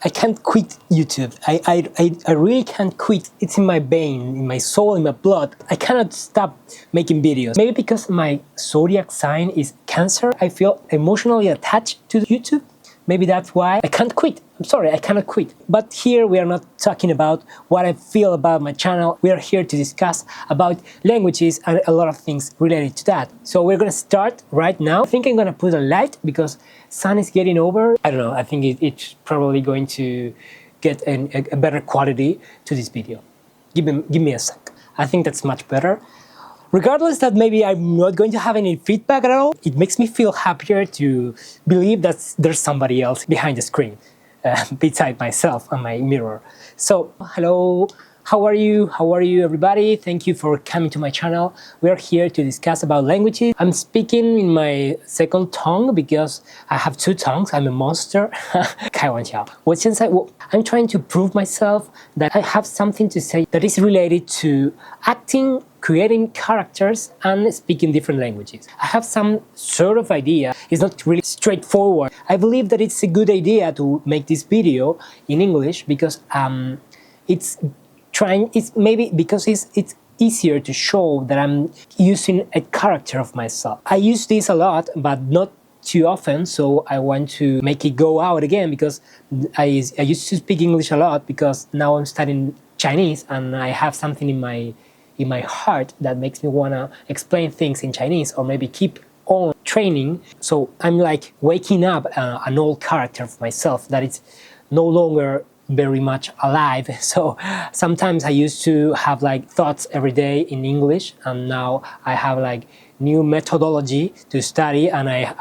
I can't quit YouTube. I really can't quit. It's in my vein, in my soul, in my blood. I cannot stop making videos. Maybe because my zodiac sign is Cancer, I feel emotionally attached to YouTube. Maybe that's why I can't quit. I'm sorry, I cannot quit. But here we are not talking about what I feel about my channel. We are here to discuss about languages and a lot of things related to that. So we're gonna start right now. I think I'm gonna put a light because sun is getting over. I don't know, I think it's probably going to get a better quality to this video. Give me a sec. I think that's much better. Regardless that maybe I'm not going to have any feedback at all, it makes me feel happier to believe that there's somebody else behind the screen, beside myself and my mirror. So, hello, how are you? How are you, everybody? Thank you for coming to my channel. We are here to discuss about languages. I'm speaking in my second tongue because I have two tongues. I'm a monster. 开玩笑。I'm trying to prove myself that I have something to say that is related to acting, creating characters, and speaking different languages. I have some sort of idea. It's not really straightforward. I believe that it's a good idea to make this video in English because it's easier to show that I'm using a character of myself. I use this a lot, but not too often, so I want to make it go out again because I used to speak English a lot because now I'm studying Chinese and I have something in my heart that makes me wanna explain things in Chinese or maybe keep on training. So I'm like waking up an old character of myself that is no longer very much alive. So sometimes I used to have like thoughts every day in English, and now I have like new methodology to study, and I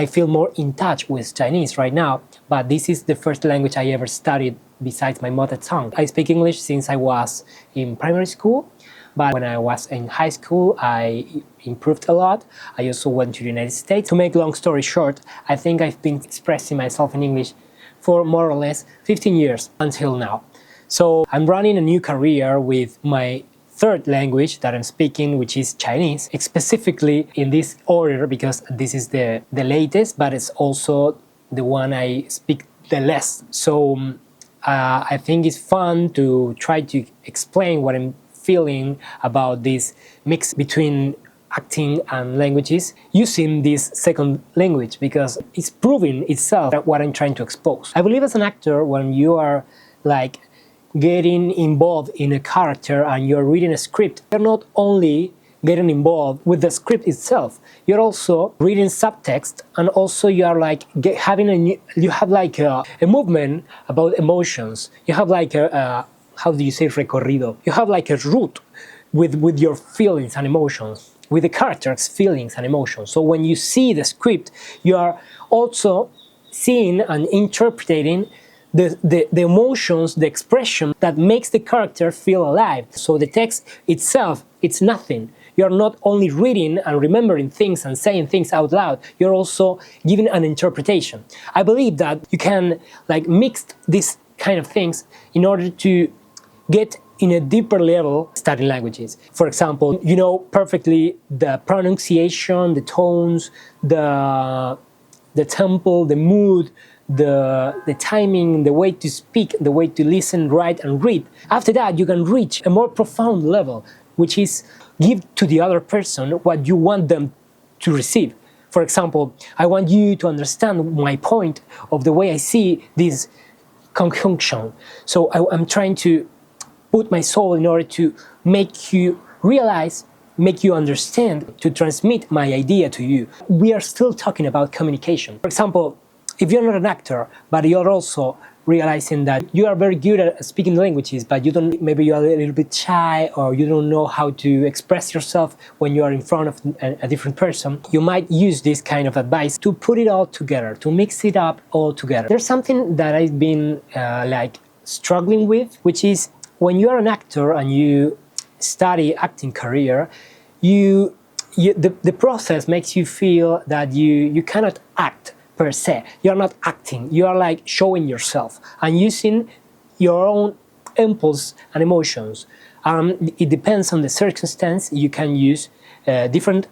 feel more in touch with Chinese right now. But this is the first language I ever studied besides my mother tongue. I speak English since I was in primary school, but when I was in high school, I improved a lot. I also went to the United States. To make long story short, I think I've been expressing myself in English for more or less 15 years until now. So I'm running a new career with my third language that I'm speaking, which is Chinese, specifically in this order because this is the latest, but it's also the one I speak the less. So I think it's fun to try to explain what I'm feeling about this mix between acting and languages using this second language because it's proving itself what I'm trying to expose. I believe as an actor, when you are like getting involved in a character and you're reading a script, you're not only getting involved with the script itself, you're also reading subtext, and also you are like you have like a movement about emotions. You have like a how do you say recorrido? You have like a route with your feelings and emotions, with the characters' feelings and emotions. So when you see the script, you are also seeing and interpreting the emotions, the expression that makes the character feel alive. So the text itself, it's nothing. You're not only reading and remembering things and saying things out loud, you're also giving an interpretation. I believe that you can like mix these kind of things in order to get in a deeper level studying languages. For example, you know perfectly the pronunciation, the tones, the tempo, the mood, the timing, the way to speak, the way to listen, write, and read. After that, you can reach a more profound level, which is give to the other person what you want them to receive. For example, I want you to understand my point of the way I see this conjunction. So I'm trying to put my soul in order to make you realize, make you understand, to transmit my idea to you. We are still talking about communication. For example, if you're not an actor, but you're also realizing that you are very good at speaking languages, but maybe you are a little bit shy, or you don't know how to express yourself when you are in front of a different person, you might use this kind of advice to put it all together, to mix it up all together. There's something that I've been like struggling with, which is when you are an actor and you study acting career, the process makes you feel that you cannot act per se. You're not acting, you are like showing yourself and using your own impulse and emotions. It depends on the circumstance. You can use different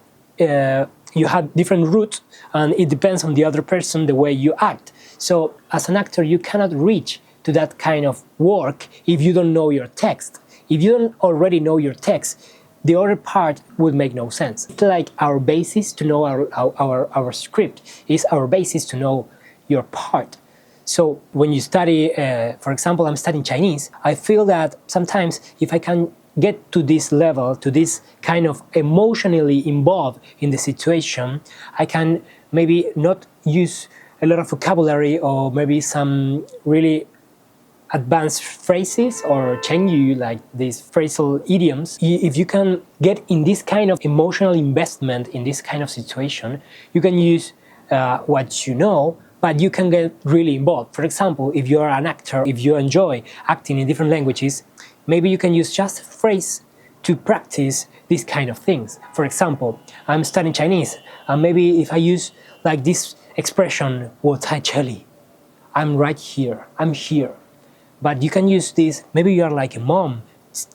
you have different routes, and it depends on the other person, the way you act. So as an actor, you cannot reach to that kind of work if you don't know your text. If you don't already know your text, the other part would make no sense. It's like our basis to know our script is our basis to know your part. So when you study, for example, I'm studying Chinese, I feel that sometimes if I can get to this level, to this kind of emotionally involved in the situation, I can maybe not use a lot of vocabulary or maybe some really advanced phrases or change you like these phrasal idioms. If you can get in this kind of emotional investment in this kind of situation, you can use what you know, but you can get really involved. For example, if you're an actor, if you enjoy acting in different languages, maybe you can use just a phrase to practice these kind of things. For example, I'm studying Chinese, and maybe if I use like this expression, 我在这里, I'm right here, I'm here. But you can use this, maybe you're like a mom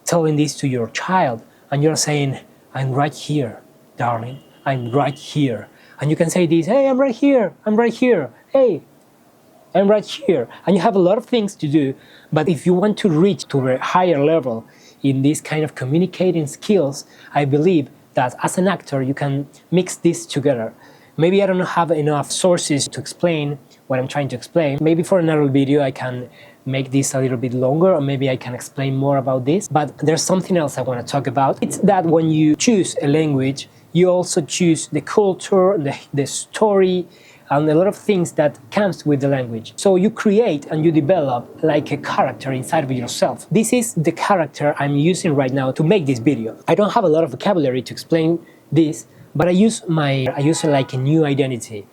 telling this to your child, and you're saying, I'm right here, darling, I'm right here. And you can say this, hey, I'm right here, hey, I'm right here. And you have a lot of things to do, but if you want to reach to a higher level in this kind of communicating skills, I believe that as an actor, you can mix this together. Maybe I don't have enough sources to explain what I'm trying to explain. Maybe for another video I can make this a little bit longer, or maybe I can explain more about this. But there's something else I want to talk about. It's that when you choose a language, you also choose the culture, the story, and a lot of things that comes with the language. So you create and you develop like a character inside of yourself. This is the character I'm using right now to make this video. I don't have a lot of vocabulary to explain this, but I use like a new identity,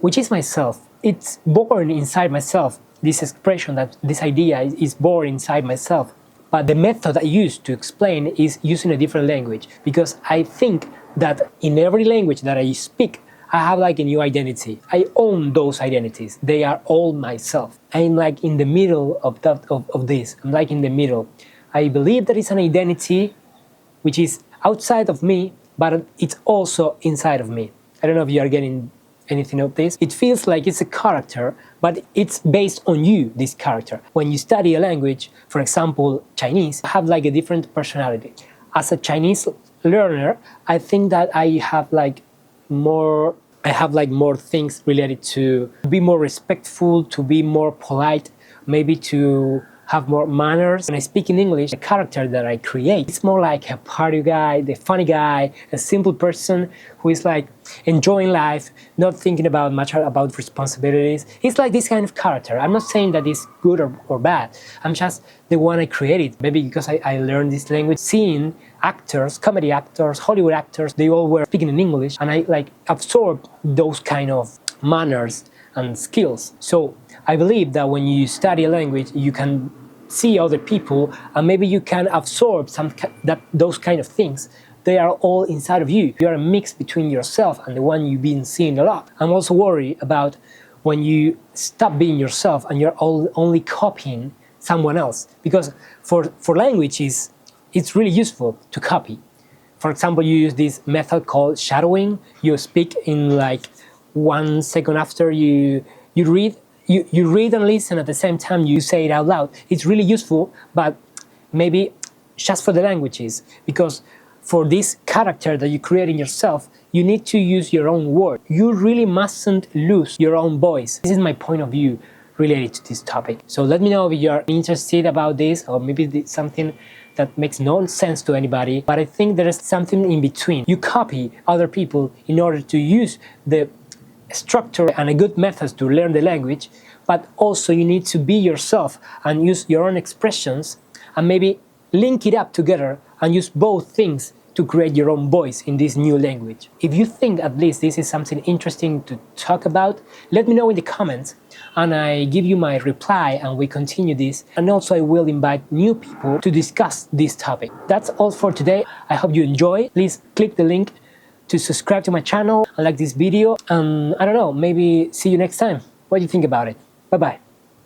which is myself. It's born inside myself. This expression, that this idea is born inside myself. But the method I use to explain is using a different language, because I think that in every language that I speak, I have like a new identity. I own those identities. They are all myself. I'm like in the middle of this. I'm like in the middle. I believe that it's an identity which is outside of me, but it's also inside of me. I don't know if you are getting anything of this. It feels like it's a character, but it's based on you, this character. When you study a language, for example, Chinese, I have like a different personality. As a Chinese learner, I think that I have like more things related to be more respectful, to be more polite, maybe to have more manners. When I speak in English, the character that I create, it's more like a party guy, the funny guy, a simple person who is like enjoying life, not thinking about much about responsibilities. It's like this kind of character. I'm not saying that it's good or bad. I'm just the one I created. Maybe because I learned this language, seeing actors, comedy actors, Hollywood actors, they all were speaking in English, and I like absorbed those kind of manners and skills. So I believe that when you study a language, you can see other people, and maybe you can absorb those kind of things. They are all inside of you. You are a mix between yourself and the one you've been seeing a lot. I'm also worried about when you stop being yourself and you're only copying someone else, because for languages, it's really useful to copy. For example, you use this method called shadowing. You speak in like 1 second after you read. You read and listen at the same time you say it out loud. It's really useful, but maybe just for the languages, because for this character that you create in yourself, you need to use your own word. You really mustn't lose your own voice. This is my point of view related to this topic. So let me know if you're interested about this, or maybe it's something that makes no sense to anybody, but I think there is something in between. You copy other people in order to use the structure and a good method to learn the language, but also you need to be yourself and use your own expressions and maybe link it up together and use both things to create your own voice in this new language. If you think at least this is something interesting to talk about, let me know in the comments and I give you my reply and we continue this. And also I will invite new people to discuss this topic. That's all for today. I hope you enjoy. Please click the link to subscribe to my channel and like this video, and I don't know, maybe see you next time. What do you think about it? Bye bye.